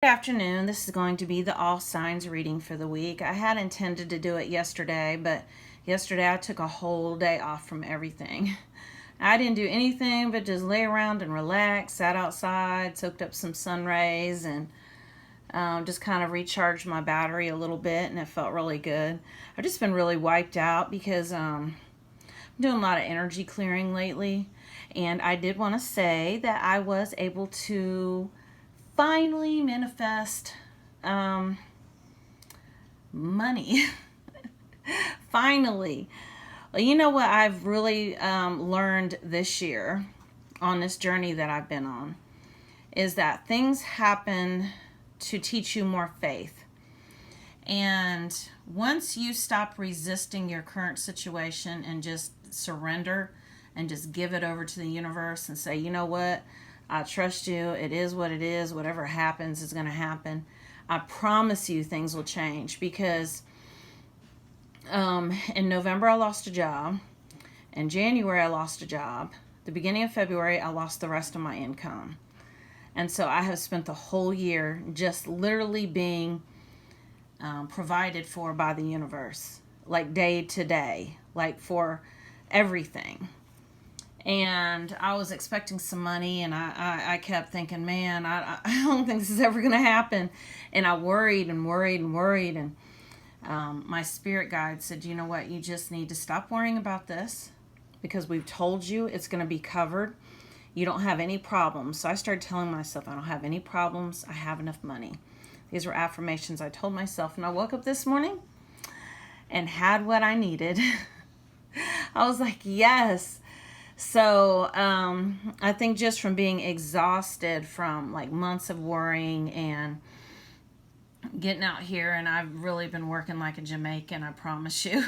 Good afternoon. This is going to be the all signs reading for the week. I had intended to do it yesterday, but yesterday I took a whole day off from everything. I didn't do anything but just lay around and relax, sat outside, soaked up some sun rays, and just kind of recharged my battery a little bit, and it felt really good. I've just been really wiped out because I'm doing a lot of energy clearing lately, and I did want to say that I was able to finally manifest money. Finally. Well, you know what I've really learned this year on this journey that I've been on is that things happen to teach you more faith. And once you stop resisting your current situation and just surrender and just give it over to the universe and say, you know what, I trust you. It is what it is. Whatever happens is going to happen. I promise you things will change because in November I lost a job. In January I lost a job. The beginning of February I lost the rest of my income. And so I have spent the whole year just literally being provided for by the universe, like day to day, like for everything. And I was expecting some money, and I kept thinking, man, I don't think this is ever going to happen. And I worried and worried and worried. And my spirit guide said, you know what, you just need to stop worrying about this because we've told you it's going to be covered. You don't have any problems. So I started telling myself, I don't have any problems. I have enough money. These were affirmations I told myself. And I woke up this morning and had what I needed. I was like, yes. So I think just from being exhausted from like months of worrying and getting out here, and I've really been working like a Jamaican, I promise you,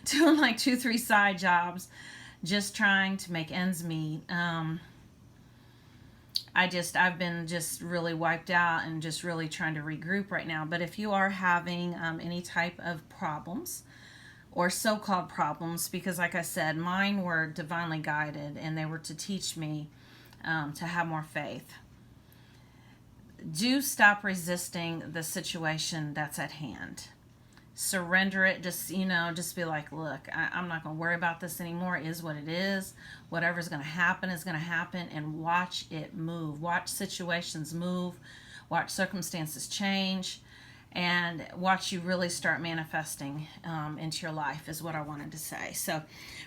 doing like 2-3 side jobs, just trying to make ends meet. I've been just really wiped out and just really trying to regroup right now. But if you are having any type of problems, or so-called problems, because like I said, mine were divinely guided and they were to teach me to have more faith. Do stop resisting the situation that's at hand. Surrender it. Just be like, look, I'm not going to worry about this anymore. It is what it is. Whatever's going to happen is going to happen, and watch it move. Watch situations move. Watch circumstances change. And watch you really start manifesting into your life is what I wanted to say. So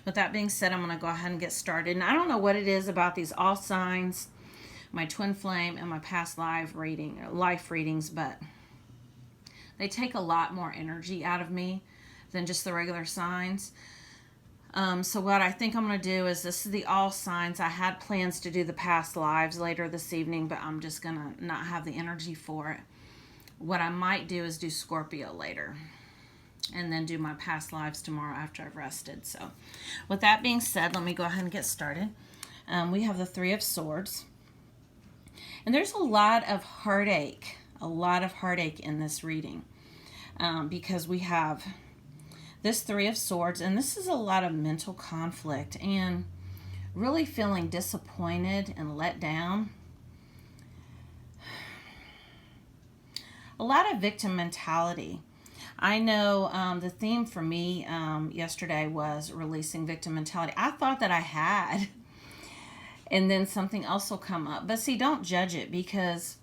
with that being said, I'm going to go ahead and get started. And I don't know what it is about these all signs, my twin flame, and my past life readings, but they take a lot more energy out of me than just the regular signs. So what I think I'm going to do is, this is the all signs. I had plans to do the past lives later this evening, but I'm just going to not have the energy for it. What I might do is do Scorpio later and then do my past lives tomorrow after I've rested. So with that being said, let me go ahead and get started. We have the Three of Swords. And there's a lot of heartache in this reading because we have this Three of Swords, and this is a lot of mental conflict and really feeling disappointed and let down. A lot of victim mentality. I know the theme for me yesterday was releasing victim mentality. I thought that I had, and then something else will come up. But see, don't judge it, because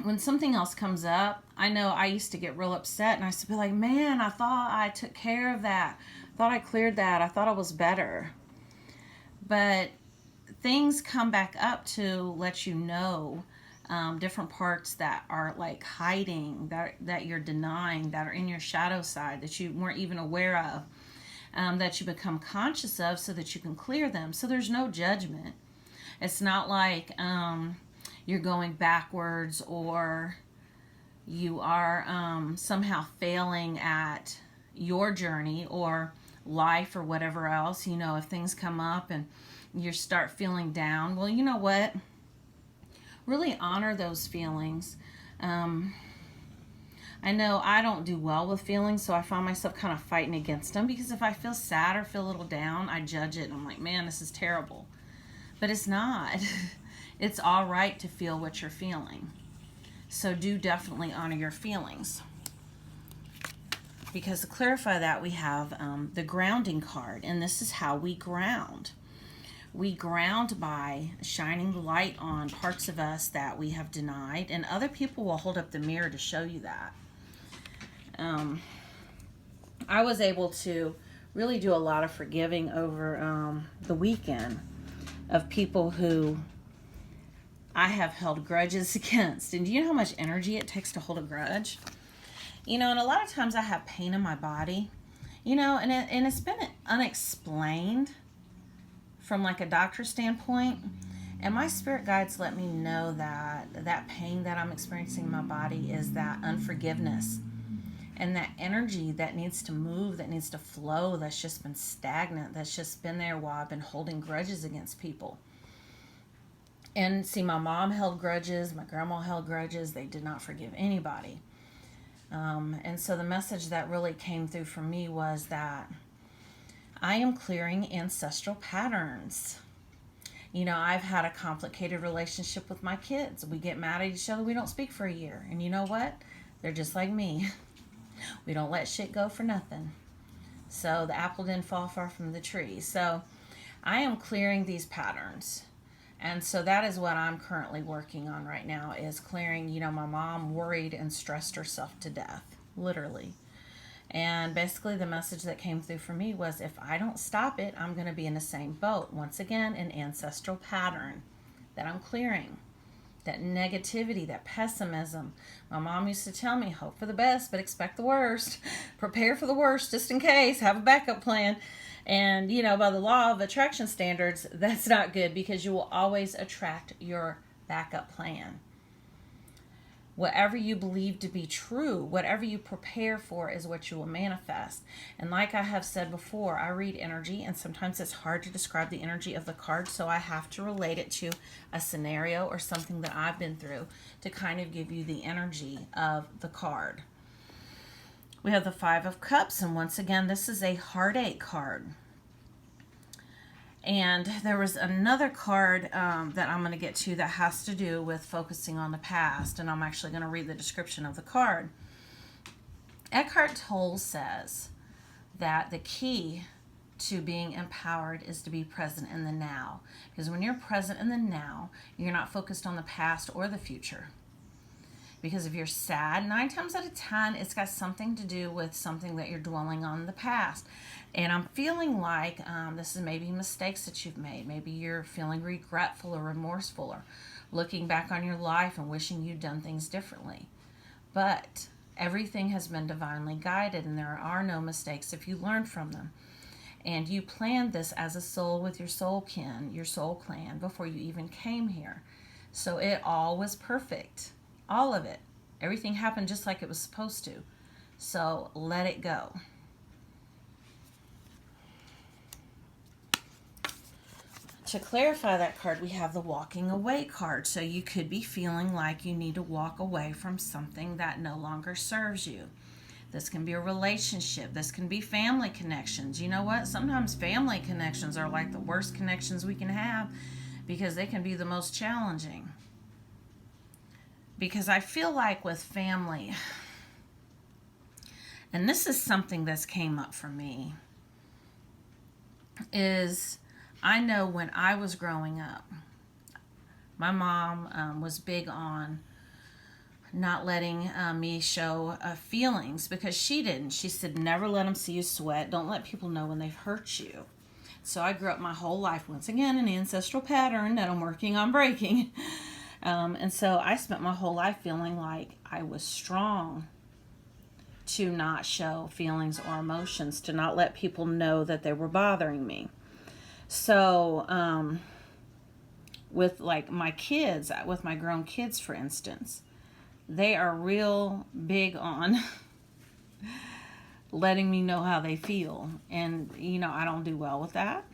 when something else comes up, I know I used to get real upset, and I used to be like, man, I thought I took care of that. I thought I cleared that. I thought I was better. But things come back up to let you know different parts that are like hiding, that you're denying, that are in your shadow side that you weren't even aware of, that you become conscious of so that you can clear them. So there's no judgment. It's not like you're going backwards or you are somehow failing at your journey or life or whatever else. If things come up and you start feeling down, well, you know what? Really honor those feelings. I know I don't do well with feelings, so I find myself kind of fighting against them, because if I feel sad or feel a little down, I judge it and I'm like, man, this is terrible. But it's not. It's all right to feel what you're feeling. So do definitely honor your feelings. Because to clarify that, we have the grounding card, and this is how we ground. We ground by shining the light on parts of us that we have denied, and other people will hold up the mirror to show you that. I was able to really do a lot of forgiving over the weekend of people who I have held grudges against. And do you know how much energy it takes to hold a grudge? You know, and a lot of times I have pain in my body, you know, and it's been unexplained from like a doctor standpoint. And my spirit guides let me know that that pain that I'm experiencing in my body is that unforgiveness. And that energy that needs to move, that needs to flow, that's just been stagnant, that's just been there while I've been holding grudges against people. And see, my mom held grudges, my grandma held grudges, they did not forgive anybody. And so the message that really came through for me was that I am clearing ancestral patterns. You know, I've had a complicated relationship with my kids. We get mad at each other, we don't speak for a year. And you know what? They're just like me. We don't let shit go for nothing. So the apple didn't fall far from the tree. So I am clearing these patterns. And so that is what I'm currently working on right now, is clearing. You know, my mom worried and stressed herself to death, literally. And basically the message that came through for me was, if I don't stop it, I'm going to be in the same boat. Once again, an ancestral pattern that I'm clearing. That negativity, that pessimism. My mom used to tell me, hope for the best, but expect the worst. Prepare for the worst just in case. Have a backup plan. And, you know, by the law of attraction standards, that's not good, because you will always attract your backup plan. Whatever you believe to be true, whatever you prepare for is what you will manifest. And like I have said before, I read energy, and sometimes it's hard to describe the energy of the card, so I have to relate it to a scenario or something that I've been through to kind of give you the energy of the card. We have the Five of Cups, and once again, this is a heartache card. And there was another card that I'm going to get to that has to do with focusing on the past, and I'm actually going to read the description of the card. Eckhart Tolle says that the key to being empowered is to be present in the now. Because when you're present in the now, you're not focused on the past or the future. Because if you're sad, 9 times out of 10, it's got something to do with something that you're dwelling on in the past. And I'm feeling like this is maybe mistakes that you've made. Maybe you're feeling regretful or remorseful, or looking back on your life and wishing you'd done things differently. But everything has been divinely guided, and there are no mistakes if you learn from them. And you planned this as a soul with your soul kin, your soul clan, before you even came here. So it all was perfect. All of it. Everything happened just like it was supposed to. So let it go. To clarify that card, we have the walking away card. So you could be feeling like you need to walk away from something that no longer serves you. This can be a relationship. This can be family connections. You know what? Sometimes family connections are like the worst connections we can have, because they can be the most challenging. Because I feel like with family, and this is something that's came up for me, is I know when I was growing up, my mom was big on not letting me show feelings, because she didn't. She said, never let them see you sweat. Don't let people know when they've hurt you. So I grew up my whole life, once again, an ancestral pattern that I'm working on breaking. And so I spent my whole life feeling like I was strong to not show feelings or emotions, to not let people know that they were bothering me. So with like my kids, with my grown kids, for instance, they are real big on letting me know how they feel. And, you know, I don't do well with that.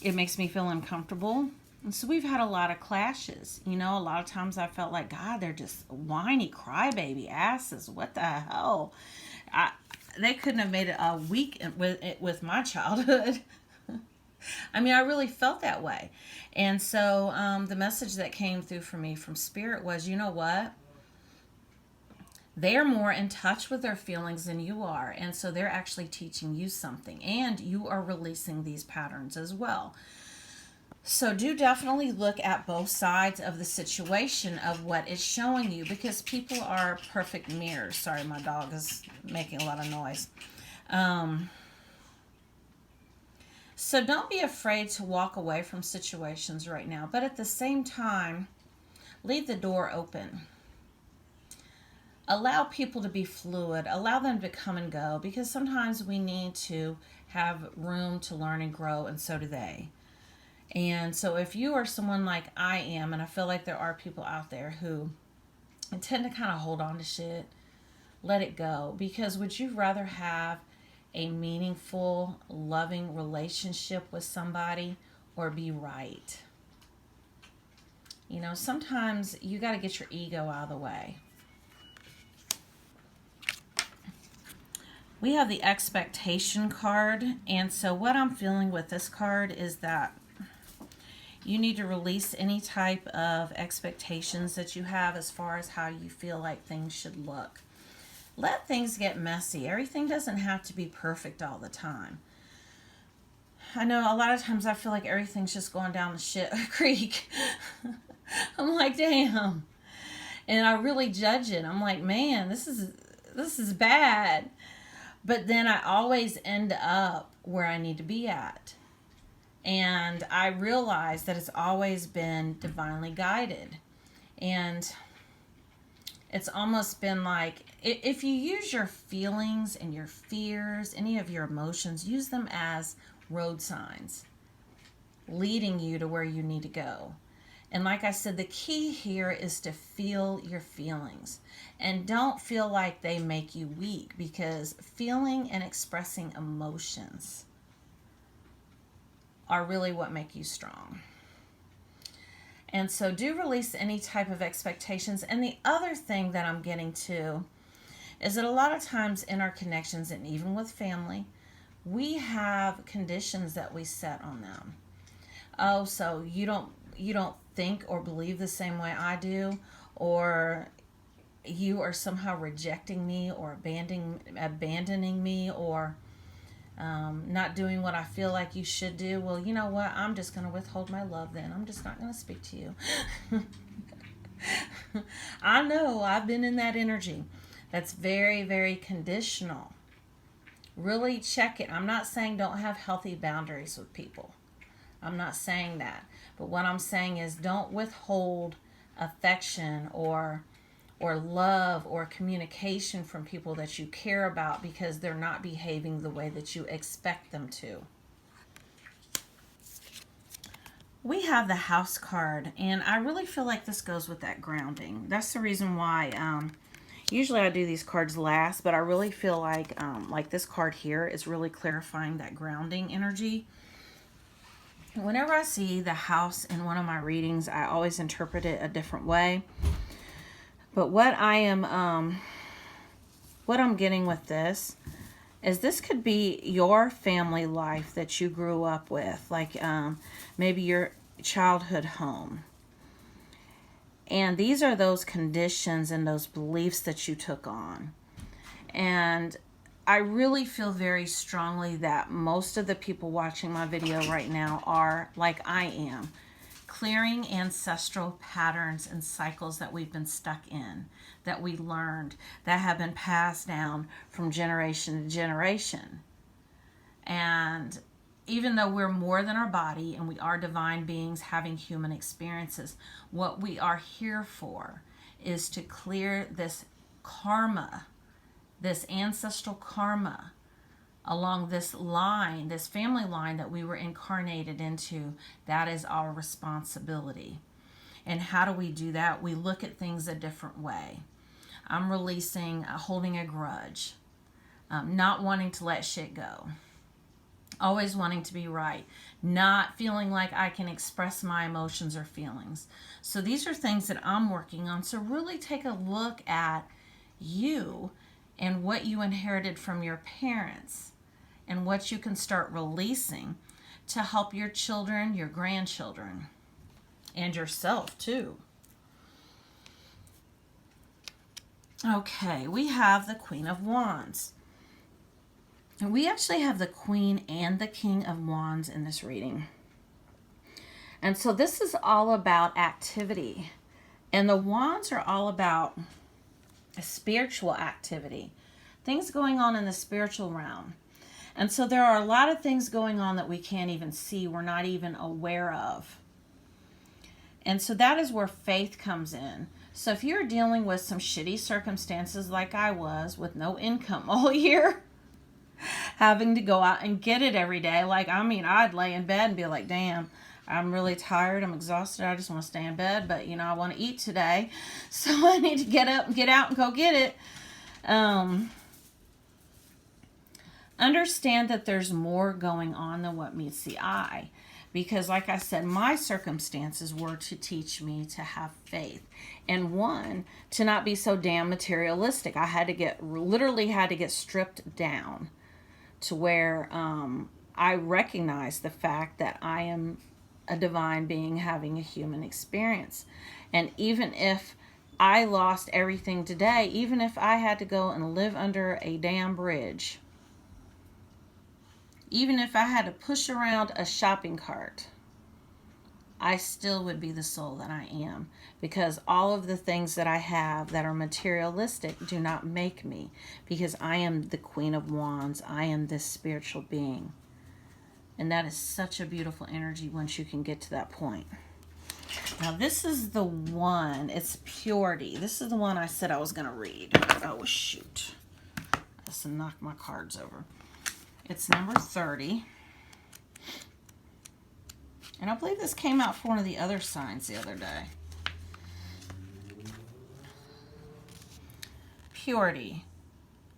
It makes me feel uncomfortable. And so we've had a lot of clashes. You know, a lot of times I felt like, God, they're just whiny crybaby asses. What the hell? They couldn't have made it a week with my childhood. I mean, I really felt that way. And so the message that came through for me from Spirit was, you know what? They're more in touch with their feelings than you are. And so they're actually teaching you something. And you are releasing these patterns as well. So do definitely look at both sides of the situation of what it's showing you, because people are perfect mirrors. Sorry, my dog is making a lot of noise. So don't be afraid to walk away from situations right now, but at the same time, leave the door open. Allow people to be fluid, allow them to come and go, because sometimes we need to have room to learn and grow, and so do they. And so if you are someone like I am, and I feel like there are people out there who tend to kind of hold on to shit, let it go. Because would you rather have a meaningful, loving relationship with somebody or be right? You know, sometimes you got to get your ego out of the way. We have the expectation card. And so what I'm feeling with this card is that you need to release any type of expectations that you have as far as how you feel like things should look. Let things get messy. Everything doesn't have to be perfect all the time. I know a lot of times I feel like everything's just going down the shit creek. I'm like, damn. And I really judge it. I'm like, man, this is bad. But then I always end up where I need to be at. And I realize that it's always been divinely guided. And it's almost been like, if you use your feelings and your fears, any of your emotions, use them as road signs leading you to where you need to go. And like I said, the key here is to feel your feelings. And don't feel like they make you weak, because feeling and expressing emotions are really what make you strong. And so do release any type of expectations. And the other thing that I'm getting to is that a lot of times in our connections, and even with family, we have conditions that we set on them. Oh, so you don't think or believe the same way I do, or you are somehow rejecting me or abandoning me, or not doing what I feel like you should do. Well, you know what? I'm just going to withhold my love then. I'm just not going to speak to you. I know I've been in that energy. That's very, very conditional. Really check it. I'm not saying don't have healthy boundaries with people. I'm not saying that. But what I'm saying is don't withhold affection or love or communication from people that you care about because they're not behaving the way that you expect them to. We have the House card, and I really feel like this goes with that grounding. That's the reason why usually I do these cards last, but I really feel like this card here is really clarifying that grounding energy. Whenever I see the House in one of my readings, I always interpret it a different way. But what I'm getting with this is this could be your family life that you grew up with, like maybe your childhood home. And these are those conditions and those beliefs that you took on. And I really feel very strongly that most of the people watching my video right now are like I am, clearing ancestral patterns and cycles that we've been stuck in, that we learned, that have been passed down from generation to generation. And even though we're more than our body and we are divine beings having human experiences, what we are here for is to clear this karma, this ancestral karma along this line, this family line that we were incarnated into. That is our responsibility. And how do we do that? We look at things a different way. I'm releasing holding a grudge, not wanting to let shit go, always wanting to be right, not feeling like I can express my emotions or feelings. So these are things that I'm working on. So really take a look at you and what you inherited from your parents, and what you can start releasing, to help your children, your grandchildren, and yourself too. Okay, we have the Queen of Wands. And we actually have the Queen and the King of Wands in this reading. And so this is all about activity. And the Wands are all about spiritual activity. Things going on in the spiritual realm. And so there are a lot of things going on that we can't even see. We're not even aware of. And so that is where faith comes in. So if you're dealing with some shitty circumstances like I was, with no income all year, having to go out and get it every day. Like, I mean, I'd lay in bed and be like, damn, I'm really tired. I'm exhausted. I just want to stay in bed. But, I want to eat today. So I need to get up and get out and go get it. Understand that there's more going on than what meets the eye. Because, like I said, my circumstances were to teach me to have faith. And one, to not be so damn materialistic. I literally had to get stripped down to where I recognize the fact that I am a divine being having a human experience. And even if I lost everything today, even if I had to go and live under a damn bridge, even if I had to push around a shopping cart, I still would be the soul that I am, because all of the things that I have that are materialistic do not make me, because I am the Queen of Wands. I am this spiritual being. And that is such a beautiful energy once you can get to that point. Now this is the one, it's Purity. This is the one I said I was going to read. Oh shoot. I just knocked my cards over. It's number 30. And I believe this came out for one of the other signs the other day. Purity.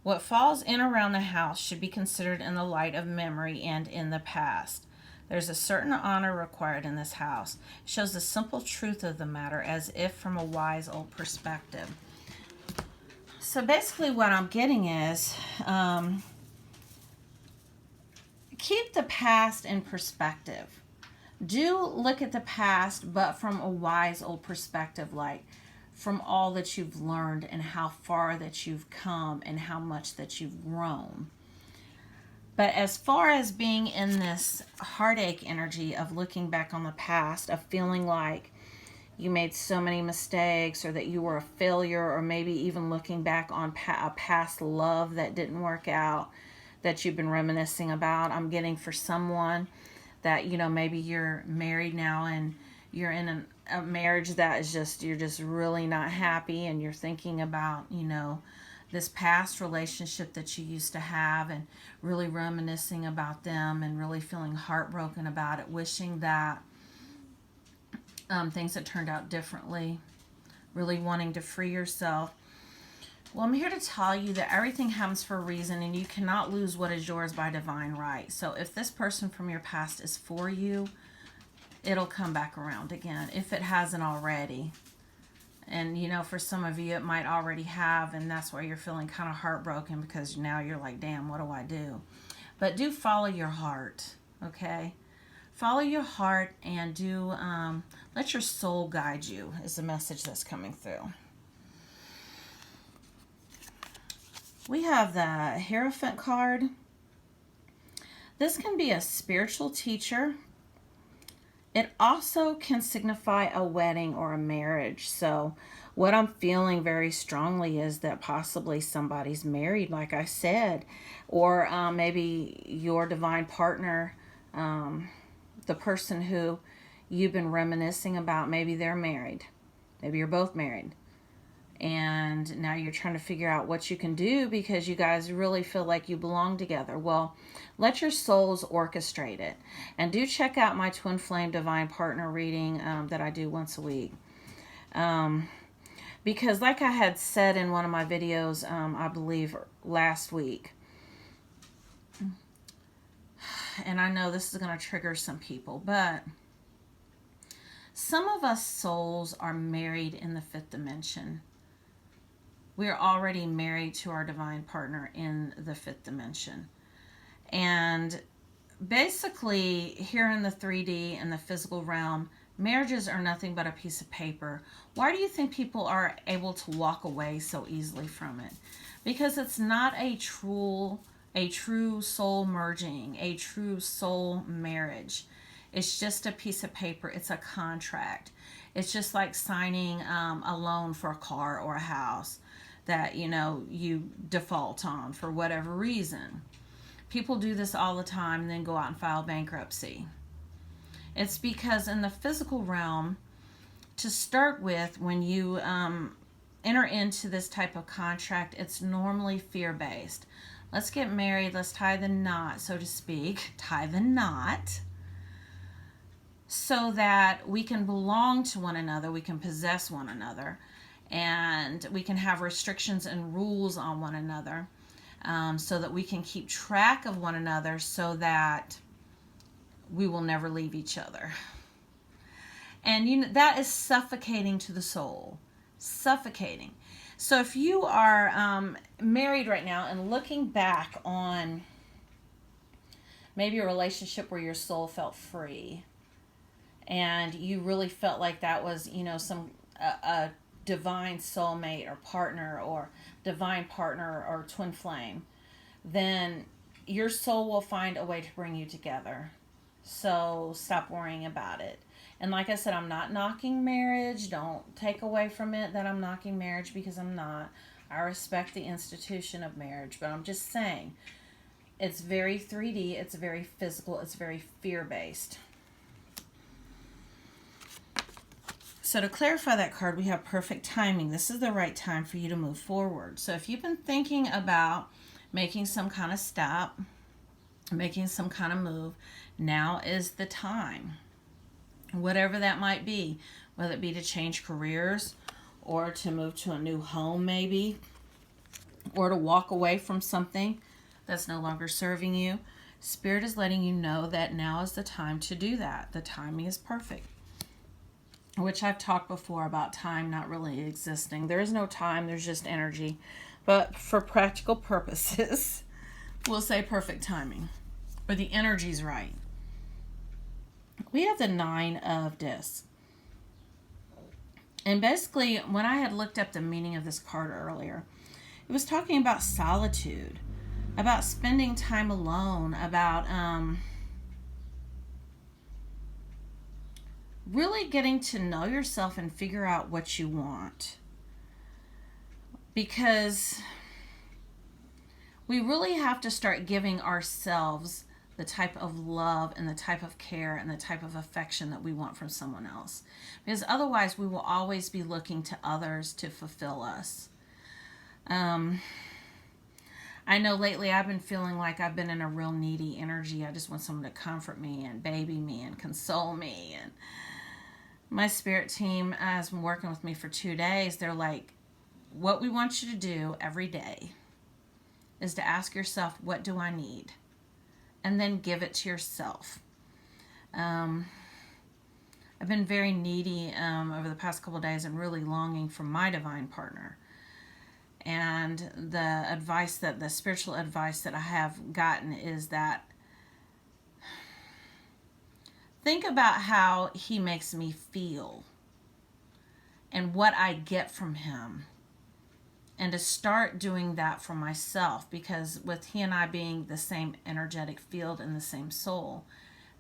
What falls in around the house should be considered in the light of memory and in the past. There's a certain honor required in this house. It shows the simple truth of the matter as if from a wise old perspective. So basically what I'm getting is, keep the past in perspective. Do look at the past, but from a wise old perspective, like from all that you've learned and how far that you've come and how much that you've grown. But as far as being in this heartache energy of looking back on the past, of feeling like you made so many mistakes, or that you were a failure, or maybe even looking back on a past love that didn't work out, that you've been reminiscing about, I'm getting for someone that, maybe you're married now and you're in a marriage that is just, you're just really not happy, and you're thinking about, this past relationship that you used to have, and really reminiscing about them, and really feeling heartbroken about it, wishing that things had turned out differently, really wanting to free yourself. Well, I'm here to tell you that everything happens for a reason, and you cannot lose what is yours by divine right. So if this person from your past is for you, it'll come back around again, if it hasn't already. And, for some of you, it might already have, and that's why you're feeling kind of heartbroken, because now you're like, damn, what do I do? But do follow your heart, okay? Follow your heart, and do let your soul guide you, is the message that's coming through. We have the Hierophant card. This can be a spiritual teacher. It also can signify a wedding or a marriage. So what I'm feeling very strongly is that possibly somebody's married, like I said, or maybe your divine partner, the person who you've been reminiscing about, maybe they're married. Maybe you're both married. And now you're trying to figure out what you can do, because you guys really feel like you belong together. Well, let your souls orchestrate it. And do check out my Twin Flame Divine Partner reading that I do once a week. Because like I had said in one of my videos, I believe last week, and I know this is going to trigger some people, but some of us souls are married in the fifth dimension. We're already married to our divine partner in the fifth dimension. And basically, here in the 3D and the physical realm, marriages are nothing but a piece of paper. Why do you think people are able to walk away so easily from it? Because it's not a true soul merging, a true soul marriage. It's just a piece of paper. It's a contract. It's just like signing a loan for a car or a house that you default on for whatever reason. People do this all the time and then go out and file bankruptcy. It's because in the physical realm, to start with, when you enter into this type of contract, it's normally fear-based. Let's get married. Let's tie the knot, so to speak. Tie the knot so that we can belong to one another. We can possess one another. And we can have restrictions and rules on one another. So that we can keep track of one another so that we will never leave each other. And that is suffocating to the soul. Suffocating. So if you are married right now and looking back on maybe a relationship where your soul felt free and you really felt like that was, a divine soulmate or partner or divine partner or twin flame, then your soul will find a way to bring you together. So stop worrying about it. And like I said, I'm not knocking marriage. Don't take away from it that I'm knocking marriage, because I'm not. I respect the institution of marriage, but I'm just saying it's very 3D, it's very physical, it's very fear-based. So to clarify that card, we have perfect timing. This is the right time for you to move forward. So if you've been thinking about making some kind of step, making some kind of move, now is the time. Whatever that might be, whether it be to change careers or to move to a new home maybe, or to walk away from something that's no longer serving you. Spirit is letting you know that now is the time to do that. The timing is perfect. Which I've talked before about time not really existing. There is no time, there's just energy. But for practical purposes, we'll say perfect timing. Or the energy's right. We have the 9 of Discs. And basically, when I had looked up the meaning of this card earlier, it was talking about solitude, about spending time alone, about really getting to know yourself and figure out what you want. Because we really have to start giving ourselves the type of love and the type of care and the type of affection that we want from someone else. Because otherwise we will always be looking to others to fulfill us. I know lately I've been feeling like I've been in a real needy energy. I just want someone to comfort me and baby me and console me. And my spirit team has been working with me for 2 days. They're like, what we want you to do every day is to ask yourself, what do I need? And then give it to yourself. I've been very needy over the past couple of days and really longing for my divine partner. And the spiritual advice that I have gotten is that think about how he makes me feel and what I get from him. And to start doing that for myself, because with he and I being the same energetic field and the same soul,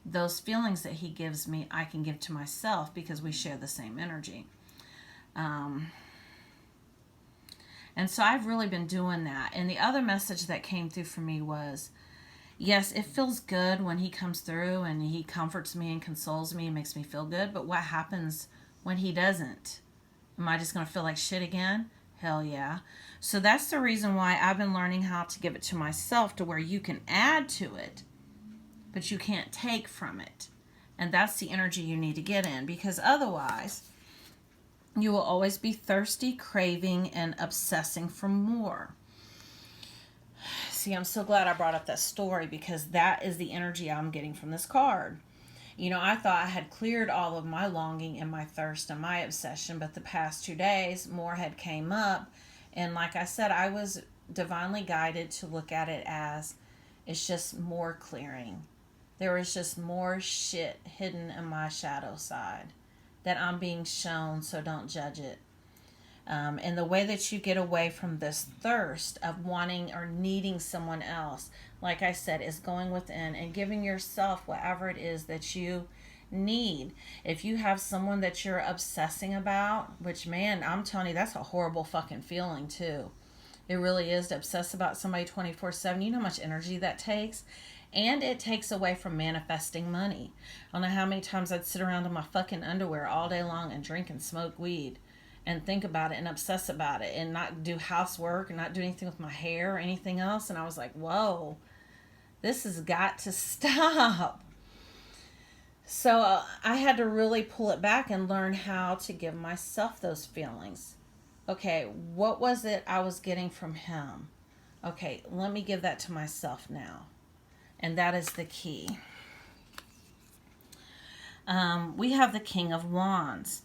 those feelings that he gives me, I can give to myself because we share the same energy. And so I've really been doing that. And the other message that came through for me was, yes, it feels good when he comes through and he comforts me and consoles me and makes me feel good. But what happens when he doesn't? Am I just going to feel like shit again? Hell yeah. So that's the reason why I've been learning how to give it to myself, to where you can add to it, but you can't take from it. And that's the energy you need to get in, because otherwise you will always be thirsty, craving, and obsessing for more. See, I'm so glad I brought up that story, because that is the energy I'm getting from this card. I thought I had cleared all of my longing and my thirst and my obsession, but the past 2 days, more had came up. And like I said, I was divinely guided to look at it as it's just more clearing. There is just more shit hidden in my shadow side that I'm being shown, so don't judge it. And the way that you get away from this thirst of wanting or needing someone else, like I said, is going within and giving yourself whatever it is that you need. If you have someone that you're obsessing about, which, man, I'm telling you, that's a horrible fucking feeling too. It really is, to obsess about somebody 24/7. You know how much energy that takes? And it takes away from manifesting money. I don't know how many times I'd sit around in my fucking underwear all day long and drink and smoke weed and think about it and obsess about it and not do housework and not do anything with my hair or anything else. And I was like, whoa, this has got to stop. So I had to really pull it back and learn how to give myself those feelings. Okay, what was it I was getting from him? Okay, let me give that to myself now. And that is the key. We have the King of Wands.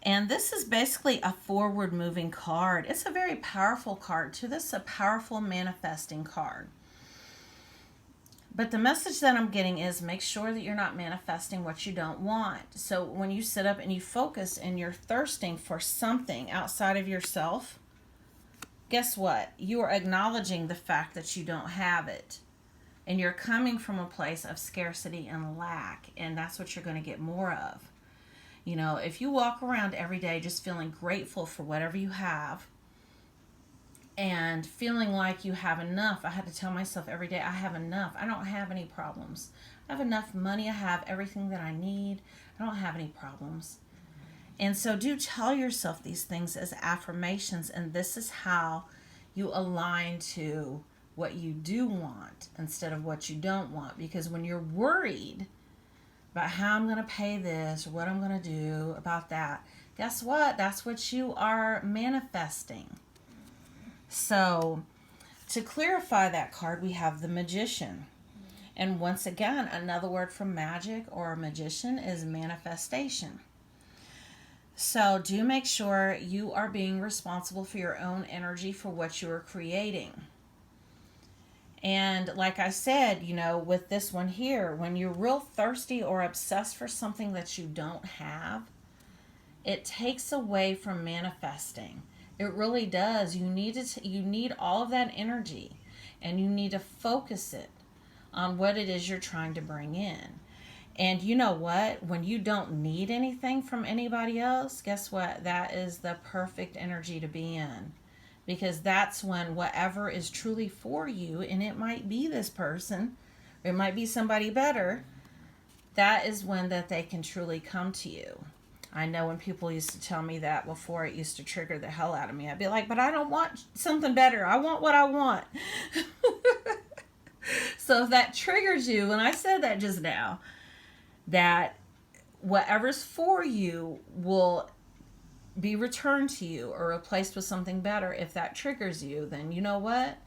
And this is basically a forward moving card. It's a very powerful card too. This is a powerful manifesting card. But the message that I'm getting is make sure that you're not manifesting what you don't want. So when you sit up and you focus and you're thirsting for something outside of yourself, guess what? You are acknowledging the fact that you don't have it. And you're coming from a place of scarcity and lack. And that's what you're going to get more of. You know, if you walk around every day just feeling grateful for whatever you have and feeling like you have enough, I had to tell myself every day, I have enough. I don't have any problems. I have enough money. I have everything that I need. I don't have any problems. And so do tell yourself these things as affirmations, and this is how you align to what you do want instead of what you don't want. Because when you're worried about how I'm going to pay this or what I'm going to do about that, guess what? That's what you are manifesting. So to clarify that card, we have the Magician. And once again, another word from magic or magician is manifestation. So do make sure you are being responsible for your own energy for what you are creating. And like I said, you know, with this one here, when you're real thirsty or obsessed for something that you don't have, it takes away from manifesting. It really does. You need all of that energy, and you need to focus it on what it is you're trying to bring in. And you know what? When you don't need anything from anybody else, guess what? That is the perfect energy to be in. Because that's when whatever is truly for you, and it might be this person, or it might be somebody better, that is when that they can truly come to you. I know when people used to tell me that before, it used to trigger the hell out of me. I'd be like, but I don't want something better. I want what I want. So if that triggers you, and I said that just now, that whatever's for you will be returned to you or replaced with something better. If that triggers you, then you know what?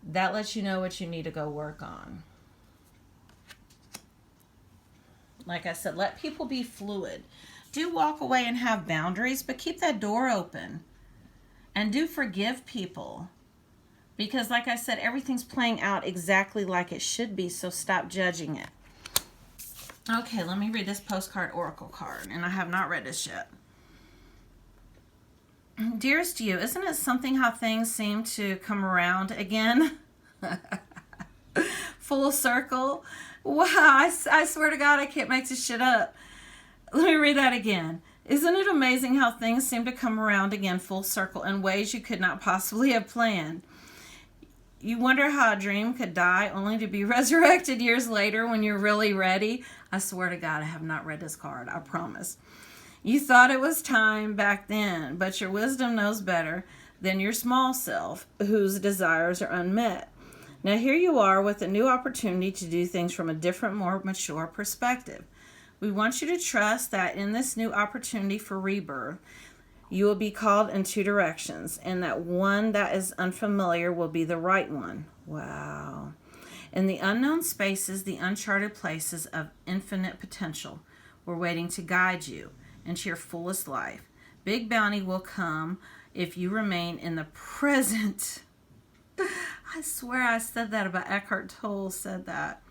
That lets you know what you need to go work on. Like I said, let people be fluid. Do walk away and have boundaries, but keep that door open. And do forgive people. Because like I said, everything's playing out exactly like it should be, so stop judging it. Okay, let me read this postcard oracle card, and I have not read this yet. Dearest you, isn't it something how things seem to come around again? Full circle. Wow, I swear to God, I can't make this shit up. Let me read that again. Isn't it amazing how things seem to come around again full circle in ways you could not possibly have planned? You wonder how a dream could die only to be resurrected years later when you're really ready. I swear to God, I have not read this card. I promise. You thought it was time back then, but your wisdom knows better than your small self, whose desires are unmet. Now here you are with a new opportunity to do things from a different, more mature perspective. We want you to trust that in this new opportunity for rebirth, you will be called in two directions, and that one that is unfamiliar will be the right one. Wow. In the unknown spaces, the uncharted places of infinite potential, we're waiting to guide you into your fullest life. Big bounty will come if you remain in the present. I swear I said that about Eckhart Tolle said that.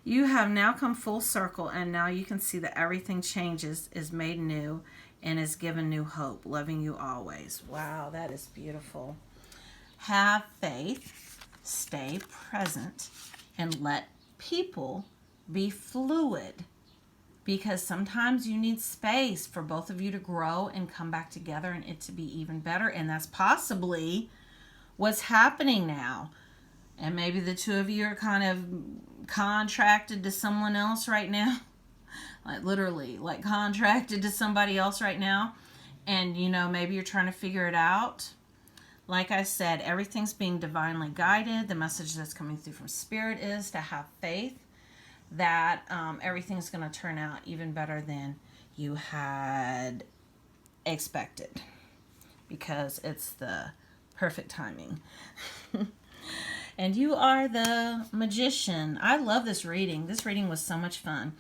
You have now come full circle, and now you can see that everything changes, is made new, and is given new hope, loving you always. Wow, that is beautiful. Have faith, stay present, and let people be fluid, because sometimes you need space for both of you to grow and come back together and it to be even better. And that's possibly what's happening now. And maybe the two of you are kind of contracted to someone else right now. Like literally, like contracted to somebody else right now. And, you know, maybe you're trying to figure it out. Like I said, everything's being divinely guided. The message that's coming through from Spirit is to have faith that everything's going to turn out even better than you had expected, because it's the perfect timing. And you are the Magician. I love this reading. This reading was so much fun.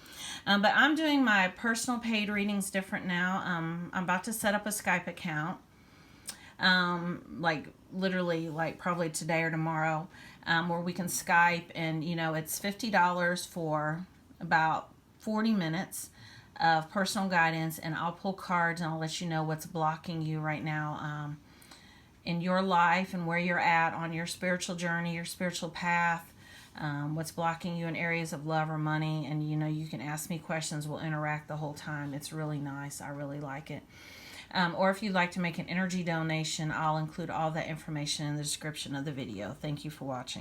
But I'm doing my personal paid readings different now. I'm about to set up a Skype account. Like literally like probably today or tomorrow, where we can Skype, and you know, it's $50 for about 40 minutes of personal guidance, and I'll pull cards and I'll let you know what's blocking you right now in your life and where you're at on your spiritual journey, your spiritual path, what's blocking you in areas of love or money. And you know, you can ask me questions. We'll interact the whole time. It's really nice. I really like it. Or if you'd like to make an energy donation, I'll include all that information in the description of the video. Thank you for watching.